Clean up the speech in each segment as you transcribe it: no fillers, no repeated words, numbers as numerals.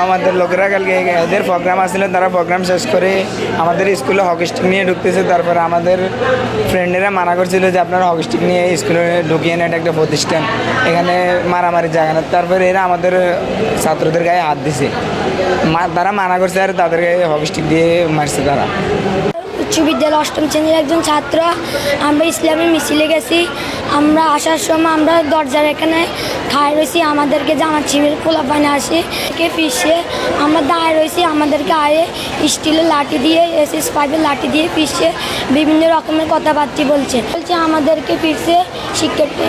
আমাদের লোকেরা কালকে এদের প্রোগ্রাম আসছিল, তারা প্রোগ্রাম শেষ করে আমাদের স্কুলে হকি স্টিক নিয়ে ঢুকতেছে। তারপরে আমাদের ফ্রেন্ডেরা মানা করছিল যে আপনারা হকি স্টিক নিয়ে স্কুলে ঢুকিয়ে নেন, এটা একটা প্রতিষ্ঠান, এখানে মারামারি জায়গা না। তারপরে এরা আমাদের ছাত্রদের গায়ে হাত দিছে, তারা মানা করছে আর তাদের গায়ে হকি স্টিক দিয়ে মারছে তারা। উচ্চ বিদ্যালয় অষ্টম শ্রেণীর একজন ছাত্র। আমরা ইসলামী মিছিলে গেছি। আমরা আসার সময় আমরা দরজার এখানে খায় রয়েছি, আমাদেরকে জামাত শিবির পোলাপানে আসে কে পিছিয়ে আমরা দাঁড়িয়ে রয়েছি। আমাদেরকে আয়ে স্টিলের লাঠি দিয়ে SS5-এর লাঠি দিয়ে পিছিয়ে বিভিন্ন রকমের কথাবার্তা বলছে আমাদেরকে পিছিয়ে। শিক্ষার্থী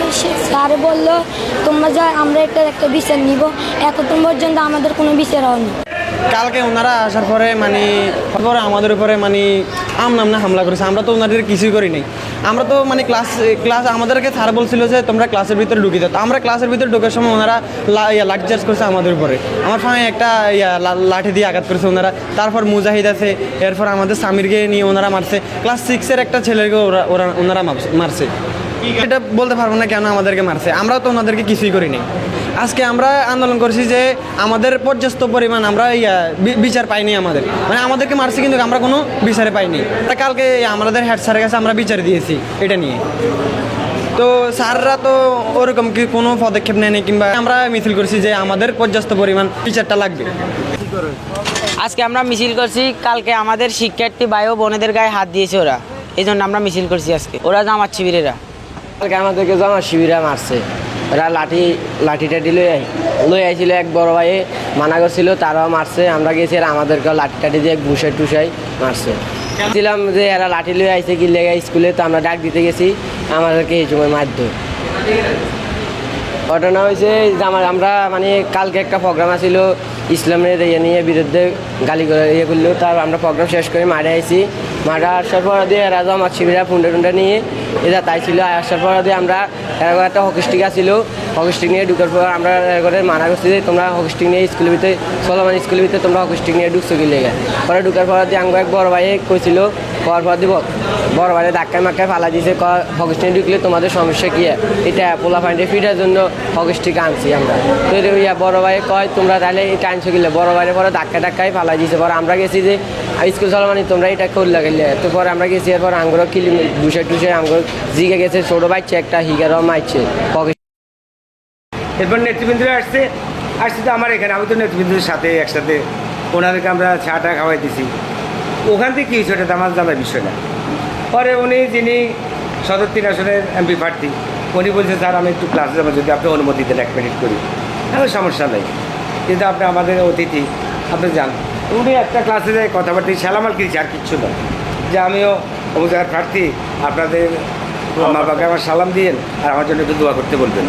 স্যার বললো তোমরা যা, আমরা একটা বিচার নিব। এতদিন পর্যন্ত আমাদের কোনো বিচার হয়নি। কালকে ওনারা আসার পরে আমাদের উপরে আমনামনা হামলা করেছে। আমরা তো ওনাদের কিছুই করি নাই। আমরা তো ক্লাস আমাদেরকে স্যার বলছিল যে তোমরা ক্লাসের ভিতরে ঢুকি দাও। আমরা ক্লাসের ভিতরে ঢোকার সময় ওনারা লাঠিচার্জ করেছে আমাদের উপরে। আমার ফাঁয়ে একটা লাঠি দিয়ে আঘাত করেছে ওনারা। তারপর মুজাহিদ আছে, এরপর আমাদের সামিরকে নিয়ে ওনারা মারছে। ক্লাস 6-এর একটা ছেলেকে ওনারা মারছে। এটা বলতে পারবো না কেন আমাদেরকে মারছে, আমরাও তো ওনাদেরকে কিছুই করিনি। আজকে আমরা আন্দোলন করছি যে আমাদের পর্যাপ্ত পরিমাণ আমরা বিচার পাইনি। আমাদেরকে মারছে কিন্তু আমরা কোনো বিচারে পাইনি। কালকে আমাদের হেড স্যারের কাছে আমরা বিচার দিয়েছি এটা নিয়ে। তো স্যাররা তো ওরকম কি কোনো পদক্ষেপ নেয়নি, কিংবা আমরা মিছিল করছি যে আমাদের পর্যাপ্ত পরিমাণ বিচারটা লাগবে। আজকে আমরা মিছিল করছি, কালকে আমাদের শিক্ষার্থী ভাই ও বোনেদের গায়ে হাত দিয়েছে ওরা, এই জন্য আমরা মিছিল করছি আজকে। ওরা জামাত শিবিরেরা কালকে আমাদেরকে জামাত শিবিরা মারছে। ওরা লাঠি টাঠি লই আইছিল। এক বড় ভাই মানা করছিল, তারাও মারছে। আমরা গেছি আর আমাদেরকেও লাঠি টাঠি দিয়ে ঘুষাই টুসাই মারছে। ছিলাম যে এরা লাঠি লই আইছে কি লেগে স্কুলে, তো আমরা ডাক দিতে গেছি, আমাদেরকে এই সময় মারধ। ঘটনা হয়েছে আমরা কালকে একটা প্রোগ্রাম আছিল ইসলামের নিয়ে বিরুদ্ধে গালি করে করলেও, তার আমরা প্রোগ্রাম শেষ করে মারে আইছি। মারা আসার পর দিয়ে এরা জামাত শিবিরা ফুন্ডা নিয়ে এরা তাই ছিল। আসার পর দিয়ে আমরা এরকম একটা হকি স্টিক আসছিল, হকি স্টিক নিয়ে ঢুকার পর আমরা করে মানা করছি যে তোমরা হকি স্টিক নিয়ে স্কুলের ভিতরে স্কুলের ভিতরে তোমরা হকি স্টিক নিয়ে ঢুকছো কি লেগে। পরে ঢুকার পর দিয়ে আঙ্গ এক বড় ভাই কইছিল, পর পর দিব বড় ভাইয়ে ধাক্কায় মাক্কায় ফালা দিয়েছে, হকি স্টিক ঢুকলে তোমাদের সমস্যা কী? এটা পোলা ফাইন্ডে ফিটার জন্য হকি স্টিক আনছি আমরা। তো বড় ভাই কয় তোমরা তাহলে এটা আনছো কিনলে, বড় ভাইয়ের পরে ধাক্কায় ফালা দিয়েছে। পরে আমরা গেছি যে স্কুল চলমানি তোমরা এটা করলে গেলে। তো পরে আমরা গেছি, এরপর আঙ্গুর কিলি টুসে আঙ্গুর জিগে গেছে, ছোটো বাচ্চা একটা হিগারও মারছে। এরপর নেতৃবৃন্দরা আসছে তো আমার এখানে, আমি তো নেতৃবৃন্দের সাথে একসাথে ওনাদেরকে আমরা চাটা খাওয়াই দিছি। ওখান থেকে কী হয়েছে ওটা আমার জানার বিষয় না। পরে উনি যিনি সদর 3 আসনের MP প্রার্থী, উনি বলছে স্যার আমি একটু ক্লাসে যাবো, যদি আপনি অনুমতি দেন 1 মিনিট করি। হ্যাঁ সমস্যা নেই, কিন্তু আপনি আমাদের অতিথি, আপনি যান। উনি একটা ক্লাসে যায় কথাবার্তা সালামাল কিনছে, আর কিচ্ছু না, যে আমিও অমুক জায়গার প্রার্থী, আপনাদের মা বাবাকে আমার সালাম দিয়েন আর আমার জন্য একটু দোয়া করতে বলবেন।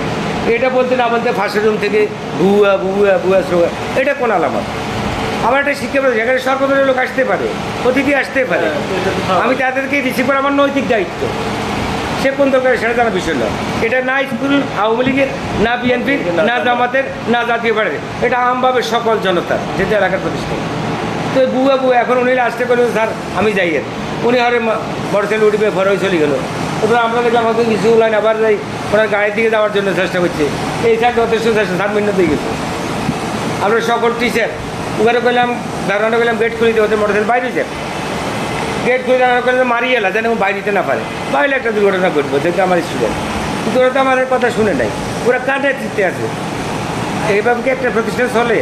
এটা বলতে না বলতে ফাঁসের রুম থেকে ভুয়া ভুয়া ভুয়া শ্লোগান, এটা কোন আলামত? আমার একটা শিক্ষা পাবে, যেখানে সর্বদলীয় লোক আসতে পারে, অতিথি আসতে পারে, আমি তাদেরকে রিসিভ করা আমার নৈতিক দায়িত্ব। সে কোন দরকার সেটা জানার বিষয় নয়। এটা না স্কুল আওয়ামী লীগের, না বিএনপির, না জামাতের, না জাতীয় পার্টির, এটা আমভাবে সকল জনতার, যেটা এলাকার প্রতিষ্ঠান। তো বুয়া এখন উনি আসতে করলেন স্যার আমি যাই, উনি হরে মোটরসাইকেল উঠবে ঘরে চলে গেলো। এবার আমরা দেখলাম হয়তো কিছু লাইন আবার যাই, ওনার গাড়ির দিকে যাওয়ার জন্য চেষ্টা করছে। এই স্যার যথেষ্ট চেষ্টা, 7 মিনিট দিয়ে গেছে। আমরা সকল টিচার ওখানে করলাম, দাঁড়ানো করলাম গেট খুলে দিয়ে ওদের মোটরসাইকেল বাইরে যায়, গেট খুলে দাঁড়ানো করলে মারিয়ে এলা যেন বাইরে দিতে না পারে, বাইরে একটা দুর্ঘটনা ঘটবো, যেহেতু আমার স্টুডেন্ট। কিন্তু ওরা তো আমাদের কথা শুনে নাই, ওরা কাঁধে চিত্তে আছে। এইভাবে কি একটা প্রতিষ্ঠান চলে?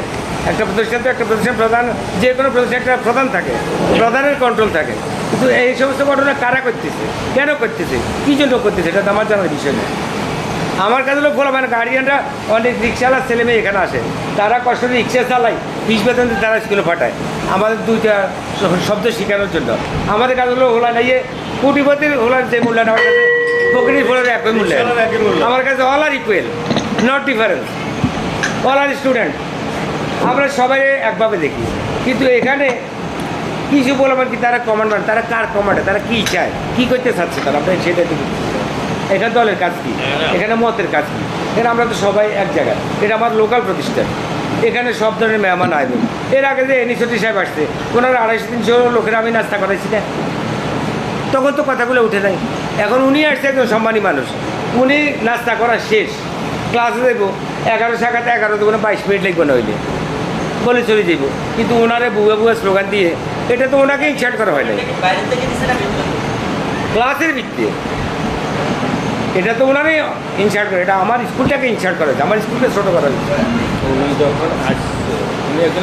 একটা প্রতিষ্ঠান তো একটা প্রতিষ্ঠান প্রধান, যে কোনো প্রতিষ্ঠান একটা প্রধান থাকে, প্রধানের কন্ট্রোল থাকে। কিন্তু এই সমস্ত ঘটনা কারা করতেছে, কেন করতেছে, কী জন্য করতেছে, এটা তো আমার জানার বিষয় নেই। আমার কাছে লোক বলা গার্ডিয়ানরা অনেক রিক্সাওয়ালার ছেলে মেয়ে এখানে আসে, তারা কষ্ট রিক্সা চালায়, 20 বেতন তারা স্কুলে পাঠায় আমাদের 2টা শব্দ শেখানোর জন্য। আমাদের কাছে হলো হোলা নাইয়ে কোটিপতির হোলার যে মূল্যায়ন, আমার কাছে ফকিরের ফোলার একই মূল্যায়ন। আমার কাছে all are equal, not difference, all are student. আমরা সবাই একভাবে দেখি, কিন্তু এখানে কিছু বলবেন কি তারা কমান্ডার, তারা কার কমান্ডার, তারা কী চায়, কী করতে চাচ্ছে তারা, আপনার সেটা দেখি। এখানে দলের কাজ কী, এখানে মতের কাজ কী? এখানে আমরা তো সবাই এক জায়গায়, এটা আমার লোকাল প্রতিষ্ঠান, এখানে সব ধরনের মেহমান আসবে। এর আগে যে এনএসওটি সাহেব আসছে, ওনার 250-300 লোকের আমি নাস্তা করাইছি না, তখন তো কথাগুলো উঠে নাই। এখন উনি আসছে একজন সম্মানী মানুষ, উনি নাস্তা করা শেষ, ক্লাসে দেবো 11 শাখাতে 11 দেবো না, 22 মিনিট লিখবো না হইলে বলে চলে যাব, কিন্তু ওনারে বুয়া বুয়া স্লোগান দিয়ে এটা তো ওনাকে ইনসার্ট করা হয় নাই ক্লাসের ভিত্তিতে, এটা তো ওনারে ইনসার্ট করে, এটা আমার স্কুলটাকে ইনসার্ট করা হয়েছে, আমার স্কুলকে ছোটো করা হয়েছে। উনি যখন আসছে উনি একজন